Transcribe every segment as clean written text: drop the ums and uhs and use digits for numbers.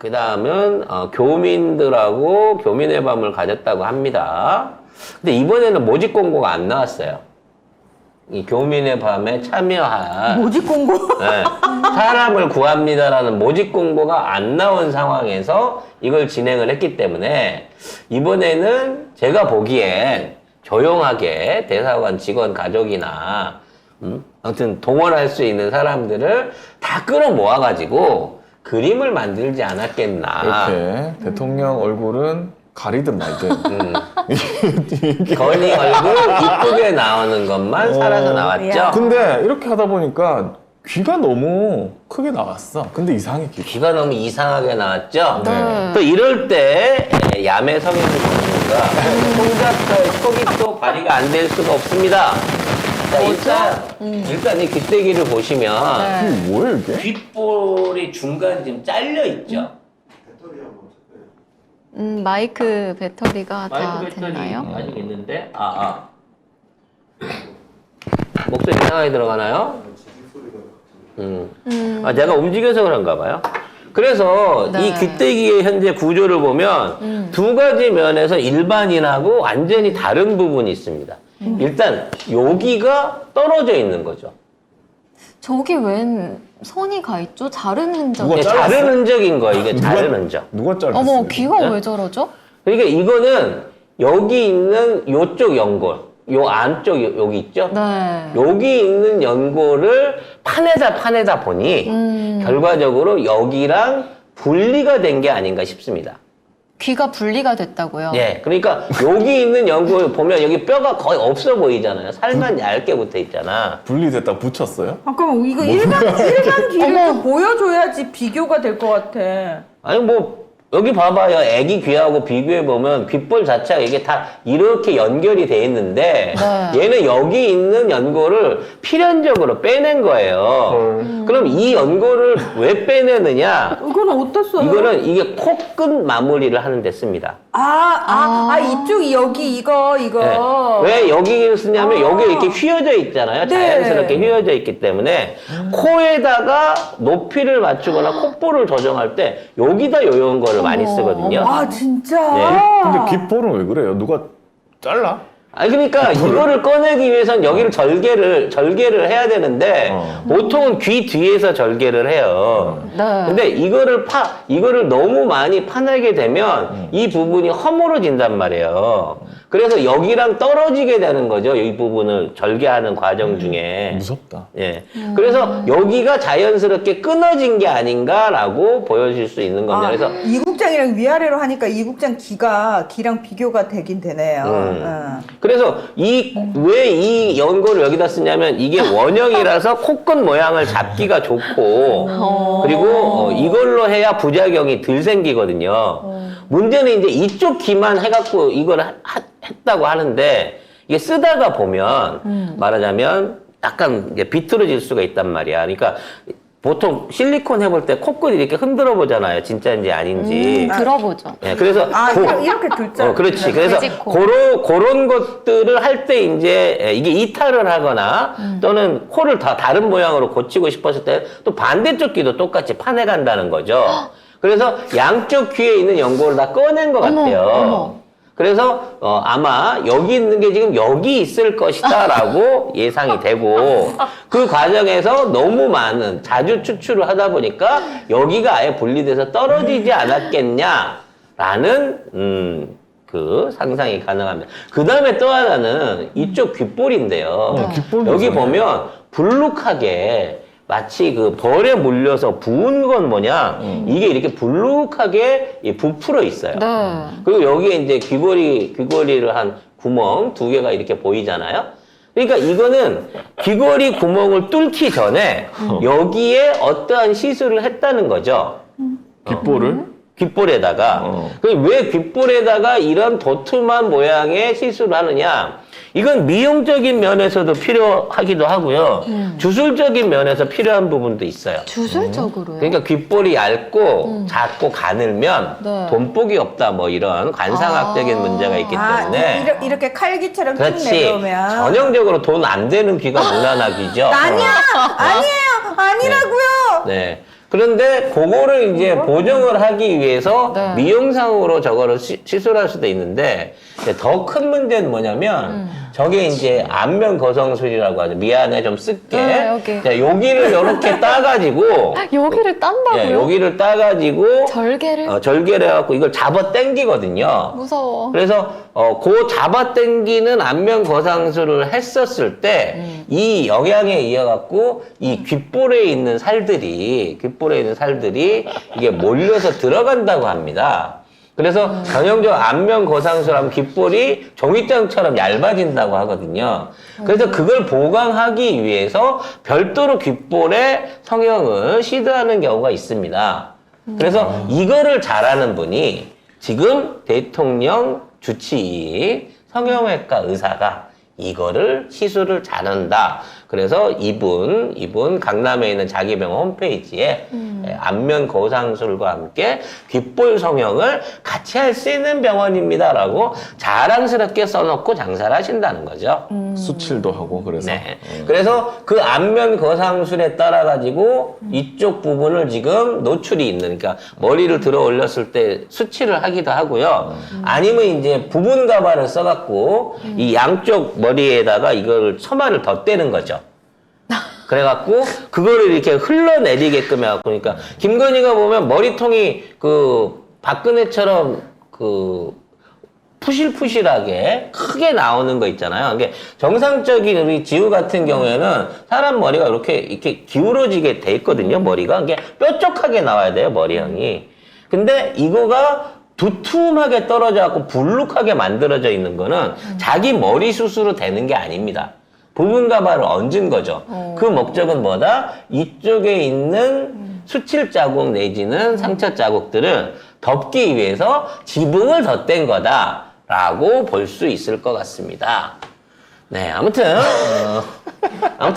그 다음은 교민들하고 교민의 밤을 가졌다고 합니다. 근데 이번에는 모집 공고가 안 나왔어요. 이 교민의 밤에 참여할 모집 공고? 네, 사람을 구합니다라는 모집 공고가 안 나온 상황에서 이걸 진행을 했기 때문에 이번에는 제가 보기엔 조용하게 대사관 직원 가족이나 아무튼 동원할 수 있는 사람들을 다 끌어모아 가지고 그림을 만들지 않았겠나. 이렇게 대통령 얼굴은 가리든 말든. 건이 얼굴 이쁘게 나오는 것만 살아서 나왔죠. 야. 근데 이렇게 하다 보니까 귀가 너무 크게 나왔어. 근데 이상해 귀. 귀가 너무 이상하게 나왔죠. 네. 또 이럴 때 야매 성형 전문가 홍작가의 턱이 또 발휘가 안 될 수가 없습니다. 자, 일단 이 귀때기를 보시면 이게 뭐예요 이게? 귓볼이 중간 지금 잘려 있죠. 마이크 배터리가 다 마이크 배터리 됐나요? 아직 있는데 목소리 이상하게 들어가나요? 제가 움직여서 그런가 봐요. 그래서 네. 이 귀때기의 현재 구조를 보면 두 가지 면에서 일반인하고 완전히 다른 부분이 있습니다. 일단 여기가 떨어져 있는 거죠. 저기 웬 선이 가 있죠? 자른 흔적. 누가 이게 잘랐어요? 자른 흔적인 거예요. 이게 누가- 자른 흔적. 누가 잘랐어? 어머, 귀가 네? 왜 저러죠? 그러니까 이거는 여기 있는 요쪽 연골, 요 안쪽 여기 있죠? 네. 여기 있는 연골을 파내다 보니 결과적으로 여기랑 분리가 된 게 아닌가 싶습니다. 귀가 분리가 됐다고요? 예, 그러니까 여기 있는 연골 보면 여기 뼈가 거의 없어 보이잖아요. 살만 얇게 붙어 있잖아. 분리됐다 붙였어요? 잠깐만 이거 일반 귀를 좀 보여줘야지 비교가 될 것 같아. 아니 뭐 여기 봐봐요. 애기 귀하고 비교해 보면 귓볼 자체가 이게 다 이렇게 연결이 돼 있는데 네. 얘는 여기 있는 연골을 필연적으로 빼낸 거예요. 그럼 이 연골을 왜 빼내느냐? 이건 어땠어요? 이거는 이게 코끝 마무리를 하는 데 씁니다. 이쪽 여기 이거. 네. 왜 여기를 쓰냐면 여기 이렇게 휘어져 있잖아요. 네. 자연스럽게 휘어져 있기 때문에 코에다가 높이를 맞추거나 콧볼을 조정할 때 여기다 이런 거를 많이 쓰거든요. 진짜. 네. 근데 귓볼은 왜 그래요? 누가 잘라? 아니 그러니까 이거를 꺼내기 위해선 여기를 절개를 해야 되는데 보통은 귀 뒤에서 절개를 해요. 네. 근데 이거를 너무 많이 파내게 되면 이 부분이 허물어진단 말이에요. 그래서 여기랑 떨어지게 되는 거죠. 이 부분을 절개하는 과정 중에. 무섭다. 예. 그래서 여기가 자연스럽게 끊어진 게 아닌가라고 보여질 수 있는 겁니다. 그래서 이국장이랑 위아래로 하니까 이국장 귀랑 비교가 되긴 되네요. 그래서 왜 이 연고를 여기다 쓰냐면 이게 원형이라서 코끝 모양을 잡기가 좋고 그리고 이걸로 해야 부작용이 덜 생기거든요. 문제는 이제 이쪽 귀만 해갖고 이걸 했다고 하는데 이게 쓰다가 보면 말하자면 약간 이제 비틀어질 수가 있단 말이야. 그러니까 보통 실리콘 해볼 때 코끝 이렇게 흔들어 보잖아요. 진짜인지 아닌지. 들어보죠. 예, 그래서 이렇게 들자. 그렇지. 그래서 돼지코. 그런 것들을 할 때 이제 이게 이탈을 하거나 또는 코를 다 다른 모양으로 고치고 싶었을 때 또 반대쪽 귀도 똑같이 파내간다는 거죠. 그래서 양쪽 귀에 있는 연골을 다 꺼낸 것 같아요. 어머. 그래서 아마 여기 있는 게 지금 여기 있을 것이다라고 예상이 되고 그 과정에서 너무 많은 자주 추출을 하다 보니까 여기가 아예 분리돼서 떨어지지 않았겠냐라는 그 상상이 가능합니다. 그 다음에 또 하나는 이쪽 귓볼인데요. 귓볼도 여기 이상해. 보면 불룩하게 마치 그 벌에 물려서 부은 건 뭐냐 이게 이렇게 불룩하게 부풀어 있어요. 네. 그리고 여기에 이제 귀걸이를 한 구멍 2개가 이렇게 보이잖아요. 그러니까 이거는 귀걸이 구멍을 뚫기 전에 여기에 어떠한 시술을 했다는 거죠. 귓볼을? 귓볼에다가. 왜 귓볼에다가 이런 도톰한 모양의 시술을 하느냐? 이건 미용적인 면에서도 필요하기도 하고요. 주술적인 면에서 필요한 부분도 있어요. 주술적으로요? 그러니까 귓볼이 얇고 작고 가늘면 네. 돈복이 없다 뭐 이런 관상학적인 문제가 있기 때문에 이렇게 칼기처럼 쭉 그렇지. 내려오면. 전형적으로 돈 안 되는 귀가 무난한 귀죠. 아니에요. 아니라고요. 네. 그런데 그거를 이제 보정을 하기 위해서 네. 미용상으로 저거를 시술할 수도 있는데 더 큰 문제는 뭐냐면 저게 이제 안면 거성술이라고 하죠. 미안해 좀 쓸게. 네, 여기. 자, 여기를 이렇게 따가지고 여기를 딴다고요? 예, 여기를 따가지고 절개를? 절개를 해갖고 이걸 잡아 당기거든요. 무서워. 그래서 그 잡아 당기는 안면 거상술을 했었을 때 이 영향에 이어갖고 이 귓볼에 있는 살들이 이게 몰려서 들어간다고 합니다. 그래서 전형적으로 안면 거상술하면 귓볼이 종이장처럼 얇아진다고 하거든요. 그래서 그걸 보강하기 위해서 별도로 귓볼에 성형을 시도하는 경우가 있습니다. 그래서 이거를 잘하는 분이 지금 대통령 주치의 성형외과 의사가 이거를 시술을 잘한다. 그래서 이분 강남에 있는 자기 병원 홈페이지에 안면 거상술과 함께 귓볼 성형을 같이 할 수 있는 병원입니다라고 자랑스럽게 써놓고 장사를 하신다는 거죠. 수칠도 하고 그래서. 네. 그래서 그 안면 거상술에 따라 가지고 이쪽 부분을 지금 노출이 있는, 그러니까 머리를 들어 올렸을 때 수치를 하기도 하고요. 아니면 이제 부분 가발을 써갖고 이 양쪽 머리에다가 이걸 처마를 덧대는 거죠. 그래갖고 그거를 이렇게 흘러내리게끔 해갖고, 그러니까 김건희가 보면 머리통이 그 박근혜처럼 그 푸실푸실하게 크게 나오는 거 있잖아요. 이게 정상적인 우리 지우 같은 경우에는 사람 머리가 이렇게 기울어지게 돼 있거든요. 머리가 이게 뾰족하게 나와야 돼요, 머리형이. 근데 이거가 두툼하게 떨어져 갖고 불룩하게 만들어져 있는 거는 자기 머리 숱으로 되는 게 아닙니다. 부분 가발을 얹은 거죠. 그 목적은 뭐다? 이쪽에 있는 수칠 자국 내지는 상처 자국들을 덮기 위해서 지붕을 덧댄 거다라고 볼 수 있을 것 같습니다. 네, 아무튼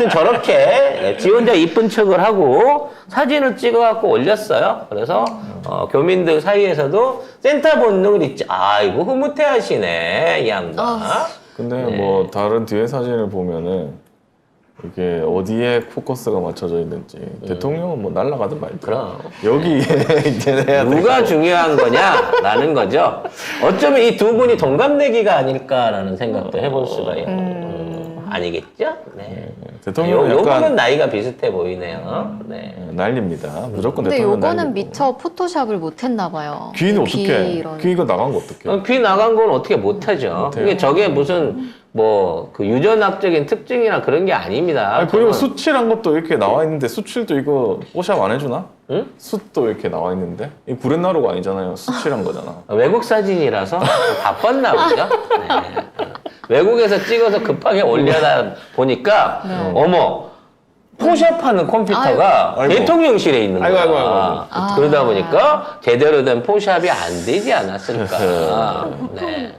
저렇게 지 혼자 이쁜 척을 하고 사진을 찍어갖고 올렸어요. 그래서 교민들 사이에서도 센터 본능을 있지. 아이고 흐뭇해하시네 이 양반. 근데 네. 뭐 다른 뒤에 사진을 보면은 이게 어디에 포커스가 맞춰져 있는지 대통령은 뭐 날아가든 말든 그럼 여기에 이제 해야 누가 되고. 중요한 거냐라는 거죠. 어쩌면 이 두 분이 동갑내기가 아닐까라는 생각도 해볼 수가 아니겠죠? 네. 대통령은 요거는 약간 나이가 비슷해 보이네요. 네. 난립니다. 무조건 근데 대통령 요거는 난리고. 미처 포토샵을 못 했나 봐요. 귀는 귀 어떻게? 이런. 귀가 나간 거 어떻게? 귀 나간 건 어떻게 못하죠. 못해요. 이게 저게 무슨 뭐 그 유전학적인 특징이나 그런 게 아닙니다. 아니 그리고 저는- 수칠한 것도 이렇게 나와 있는데 수칠도 이거 뽀샵 안 해주나? 응? 숫도 이렇게 나와 있는데 이 구렛나루가 아니잖아요. 수칠한 거잖아. 외국 사진이라서 바빴나 보죠. 네. 외국에서 찍어서 급하게 올려다 보니까 어머 포샵하는 컴퓨터가 아이고. 대통령실에 있는 거야. 아이고, 아이고. 그러다 보니까 제대로 된 포샵이 안 되지 않았을까. 네.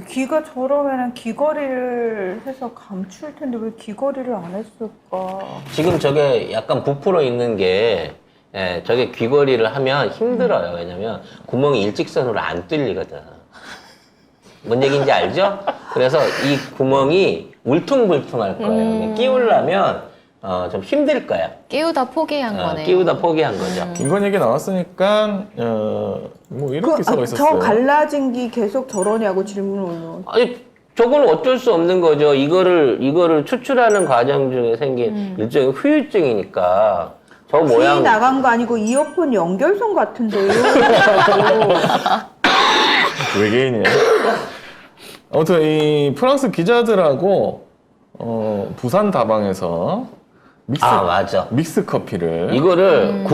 귀가 저러면 귀걸이를 해서 감출 텐데 왜 귀걸이를 안 했을까? 지금 저게 약간 부풀어 있는 게 저게 귀걸이를 하면 힘들어요. 왜냐면 구멍이 일직선으로 안 뚫리거든. 뭔 얘기인지 알죠? 그래서 이 구멍이 울퉁불퉁할 거예요. 끼우려면 좀 힘들 거야. 끼우다 포기한 거네요. 끼우다 포기한 거죠. 김건 얘기 나왔으니까 뭐 이런 기사가 있었어요. 저 갈라진 귀 계속 저러냐고 질문을 올려. 아니 저건 어쩔 수 없는 거죠. 이거를 추출하는 과정 중에 생긴 일종의 후유증이니까 저 귀 모양 나간 거 아니고 이어폰 연결선 같은데요. 외계인이에요. 아무튼 이 프랑스 기자들하고 부산 다방에서 맞아. 믹스 커피를 이거를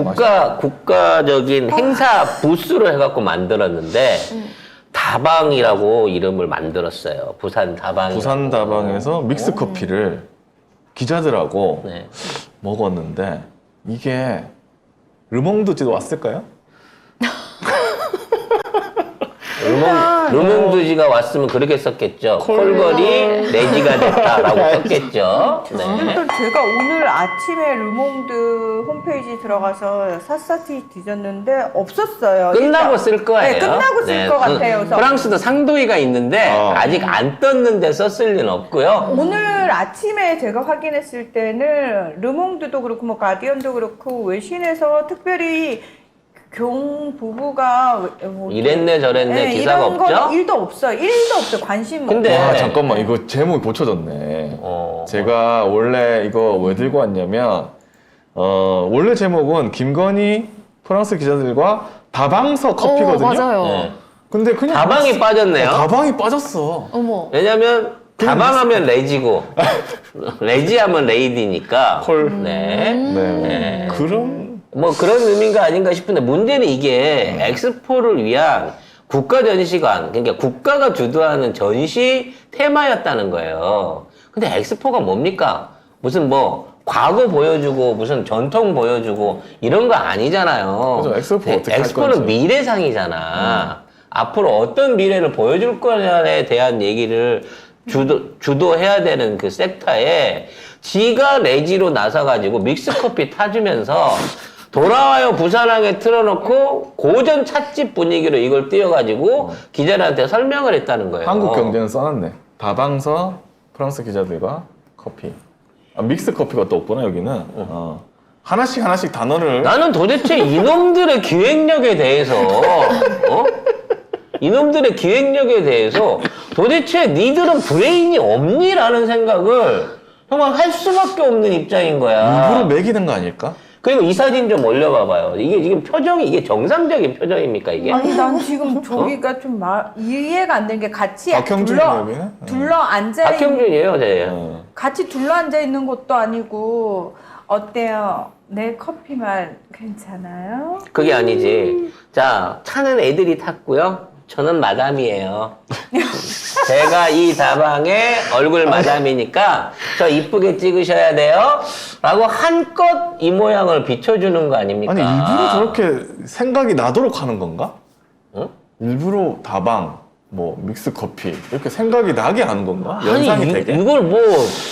국가적인 행사 부스로 해갖고 만들었는데 다방이라고 이름을 만들었어요. 부산 다방. 부산 다방에서 믹스 커피를 기자들하고 네. 먹었는데 이게 르몽드지도 왔을까요? 르몽드지가 왔으면 그렇게 썼겠죠. 콜걸이 레지가 됐다라고 썼겠죠. 네. 일단 제가 오늘 아침에 르몽드 홈페이지 들어가서 샅샅이 뒤졌는데 없었어요. 끝나고 일단. 쓸 거예요. 네, 끝나고 쓸 것 같아요. 그래서 프랑스도 상도이가 있는데 아직 안 떴는데 썼을 리는 없고요. 오늘 아침에 제가 확인했을 때는 르몽드도 그렇고 뭐 가디언도 그렇고 외신에서 특별히 경 부부가 뭐 이랬네 저랬네 네, 기사가 이런 건 없죠? 일도 없어요. 1도 없어요. 관심 근데- 없어요. 와 잠깐만 이거 제목이 고쳐졌네. 제가 원래 이거 왜 들고 왔냐면 원래 제목은 김건희 프랑스 기자들과 다방서 커피거든요. 맞아요. 네. 근데 그냥 다방이 빠졌네요. 다방이 빠졌어. 어머. 왜냐면 다방하면 레지고 레지하면 레이디니까. 콜. 네. 네. 그럼 뭐 그런 의미가 아닌가 싶은데 문제는 이게 엑스포를 위한 국가 전시관, 그러니까 국가가 주도하는 전시 테마였다는 거예요. 근데 엑스포가 뭡니까? 무슨 뭐 과거 보여주고 무슨 전통 보여주고 이런 거 아니잖아요. 그죠, 엑스포 어떻게 할 엑스포는 건지. 미래상이잖아. 앞으로 어떤 미래를 보여줄 거냐에 대한 얘기를 주도해야 되는 그 섹터에 지가 레지로 나서가지고 믹스커피 타주면서 돌아와요 부산항에 틀어놓고 고전 찻집 분위기로 이걸 띄워가지고 기자들한테 설명을 했다는 거예요. 한국 경제는 써놨네. 다방서 프랑스 기자들과 커피. 믹스 커피가 또 없구나 여기는. 하나씩 단어를. 나는 도대체 이놈들의 기획력에 대해서 이놈들의 기획력에 대해서 도대체 니들은 브레인이 없니라는 생각을 정말 할 수밖에 없는 입장인 거야. 일부러 매기는 거 아닐까? 그리고 이 사진 좀 올려봐봐요. 이게 지금 표정이 이게 정상적인 표정입니까 이게? 아니 난 지금 저기가 좀 이해가 안 되는 게 같이 박형준이네, 여기는? 둘러 앉아 있는 박형준이에요, 제. 같이 둘러 앉아 있는 것도 아니고 어때요? 내 커피만 괜찮아요? 그게 아니지. 자, 차는 애들이 탔고요. 저는 마담이에요. 제가 이 다방의 얼굴 마담이니까 저 이쁘게 찍으셔야 돼요. 라고 한껏 이 모양을 비춰주는 거 아닙니까? 아니 일부러 저렇게 생각이 나도록 하는 건가? 응? 일부러 다방, 뭐 믹스 커피 이렇게 생각이 나게 하는 건가? 아니, 연상이 되게. 이걸 뭐,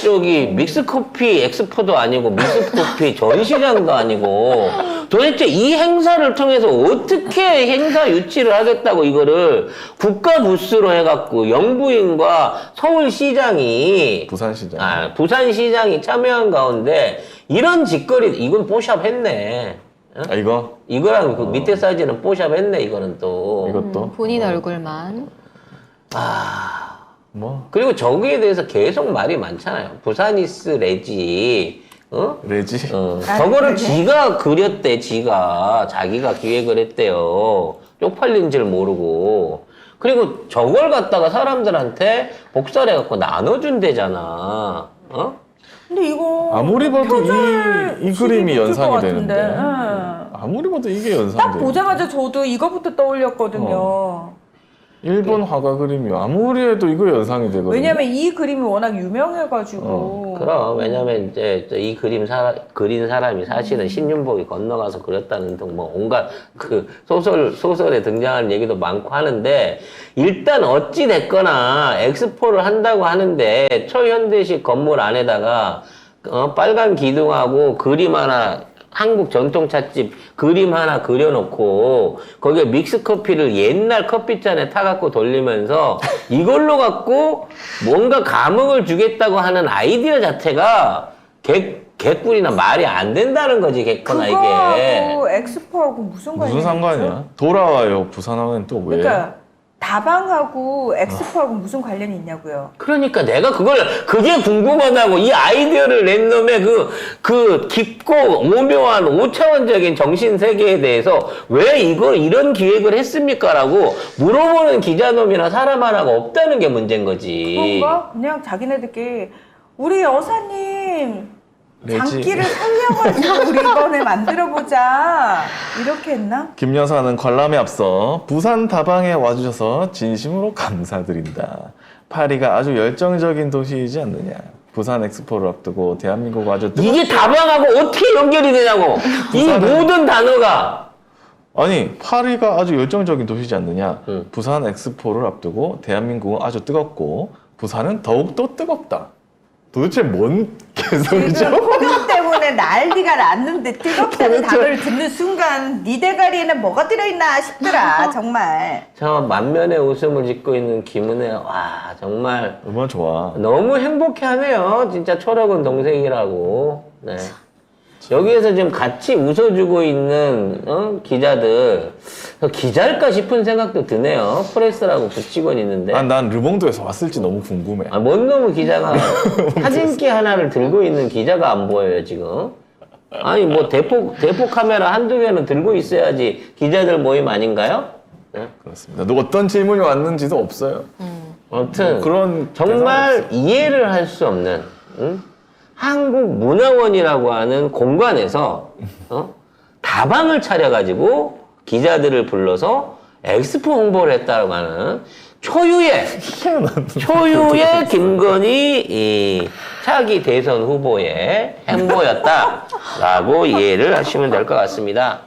저기, 믹스커피 엑스포도 아니고, 믹스커피 전시장도 아니고, 도대체 이 행사를 통해서 어떻게 행사 유치를 하겠다고 이거를 국가 부스로 해갖고, 영부인과 서울시장이, 부산시장. 부산시장이 참여한 가운데, 이런 짓거리, 이건 뽀샵 했네. 응? 이거 이거랑 그 밑에 사진은 뽀샵 했네, 이거는 또. 이것도 본인 얼굴만. 뭐 그리고 저기에 대해서 계속 말이 많잖아요. 부산이스 레지, 레지. 저거를 지가 그렸대, 자기가 기획을 했대요. 쪽팔린 줄 모르고. 그리고 저걸 갖다가 사람들한테 복사를 해갖고 나눠준대잖아. 근데 이거 아무리 봐도 표절 이 그림이 붙을 연상이 것 같은데. 되는데. 응. 아무리 봐도 이게 연상이 딱 돼. 보자마자 저도 이거부터 떠올렸거든요. 일본 화가 그림이 아무리 해도 이거 연상이 되거든요. 왜냐면 이 그림이 워낙 유명해가지고. 그럼, 왜냐면 이제 이 그린 사람이 사실은 신윤복이 건너가서 그렸다는 등 뭐 온갖 그 소설에 등장하는 얘기도 많고 하는데, 일단 어찌됐거나 엑스포를 한다고 하는데, 초현대식 건물 안에다가, 빨간 기둥하고 그림 하나, 한국 전통찻집 그림 하나 그려놓고 거기에 믹스커피를 옛날 커피잔에 타갖고 돌리면서 이걸로 갖고 뭔가 감흥을 주겠다고 하는 아이디어 자체가 개꿀이나 말이 안 된다는 거지, 개코나 이게. 그거하고 엑스포하고 무슨 관계가 무슨 상관이야? 있죠? 돌아와요 부산하면 또 왜? 그러니까 다방하고 엑스포하고 무슨 관련이 있냐고요. 그러니까 내가 그게 궁금하다고. 이 아이디어를 낸 놈의 그 깊고 오묘한 5차원적인 정신세계에 대해서 왜 이런 기획을 했습니까? 라고 물어보는 기자놈이나 사람 하나가 없다는 게 문제인 거지. 그런가? 그냥 자기네들끼리 우리 여사님 레지. 장기를 살려가지고 우리 이번에 만들어보자 이렇게 했나? 김 여사는 관람에 앞서 부산 다방에 와주셔서 진심으로 감사드린다. 파리가 아주 열정적인 도시이지 않느냐. 부산 엑스포를 앞두고 대한민국 아주 이게 다방하고 어떻게 연결이 되냐고. 이 모든 단어가. 아니 파리가 아주 열정적인 도시지 않느냐. 응. 부산 엑스포를 앞두고 대한민국은 아주 뜨겁고 부산은 더욱더 뜨겁다. 도대체 뭔 개소리죠? 지금 폭염 때문에 난리가 났는데 뜨겁다는 단어를 듣는 순간 니 대가리에는 뭐가 들어있나 싶더라 정말. 저 만면에 웃음을 짓고 있는 김은혜, 와, 정말 얼마나 좋아. 너무 행복해하네요. 진짜 철학은 동생이라고. 네. 여기에서 지금 같이 웃어주고 있는 기자들, 기자일까 싶은 생각도 드네요. 프레스라고 붙이고 있는데. 난 르몽드에서 왔을지 너무 궁금해. 뭔 놈의 기자가 사진기 하나를 들고 있는 기자가 안 보여요, 지금. 아니, 뭐 대포 카메라 한두 개는 들고 있어야지 기자들 모임 아닌가요? 네. 그렇습니다. 너 어떤 질문이 왔는지도 없어요. 아무튼 그런 정말 이해를 할 수 없는 한국문화원이라고 하는 공간에서 다방을 차려가지고 기자들을 불러서 엑스포 홍보를 했다고 하는 초유의 김건희 이 차기 대선 후보의 행보였다라고 이해를 하시면 될 것 같습니다.